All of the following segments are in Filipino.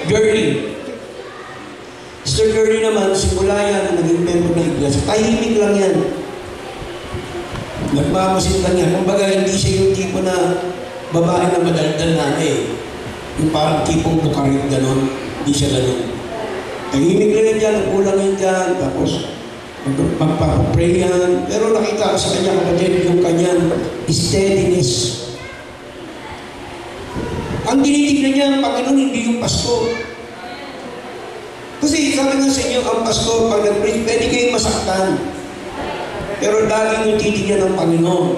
Girlie. Sister Girlie naman, simula yan, naging member ng iglesia. Tahimik lang yan. Nagmamasid lang yan. Kumbaga, hindi siya yung tipo na babae na madaldal na yung parang tipong bukarit, gano'n. Hindi siya gano'n. Tahimik lang yan dyan, kulang yan dyan. Tapos, magpapapray yan. Pero nakita ko sa kanya, kapatid, yung kanyang steadiness. Ang tinitignan niya ang Panginoon, hindi yung pasto. Kasi sabi nga sa inyo, ang pasto, pag nag-preach, pwede kayong masaktan. Pero laging yung titignan ng Panginoon.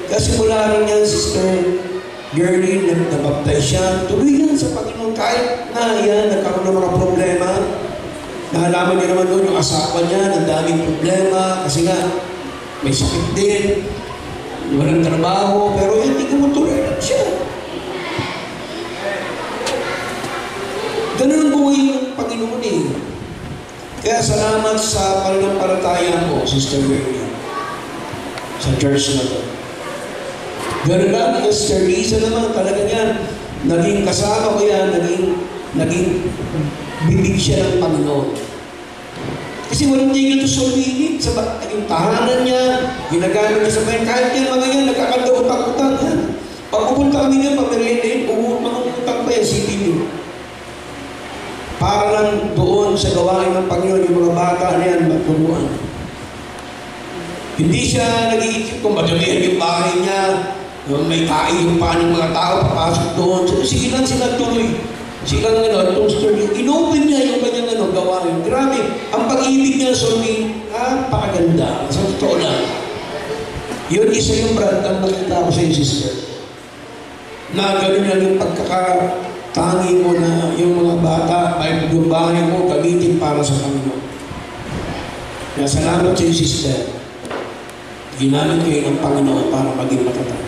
Kasi mula rin yan, Sister Girlie, nabaptize siya. Tuloy yan sa Panginoon. Kahit na yan, nagkaroon ng mga problema. Naalaman niya naman doon yung asawa niya, ang daming problema. Kasi nga, may sakit din. Walang trabaho. Pero yan, hindi ko tuloy lang siya. Ganun ang buhay ng Panginoon eh. Kaya salamat sa pananampalataya mo, Sister Girlie, sa church na to. Ganun lang, Sister Lisa naman, talaga niyan, naging kasama ko yan, naging bibig siya ng Panginoon. Kasi walang tingin ito sulilit sa yung tahanan niya, ginagamit niya sa bayan. Kahit yan mga yan, nagkakanda utang-utang yan. Pag pupunta kami niya, pag-merienda, utang pa yan, sipin niyo. Para lang doon sa gawain ng Panginoon, yung mga bata na yan, magturuan. Hindi siya nag-iisip kung madamihan yung bahay niya, may kain yung paan ng mga tao, papasok doon. So, sige lang sila tuloy. Sila nga itong story. Inopen niya yung kanyang gawain. Grabe, ang pag-ibig niya sa amin, napakaganda. Sa totoo lang. Yun isa yung brand ang nakita ko sa iyo, sister. Na gano'n yan yung pagkakatangi mo na yung mga bata, may yung bahay mo, gamitin para sa Panginoon. Kaya salamat sa iyo, sister. Ginamit kayo ng Panginoon para maging matatag.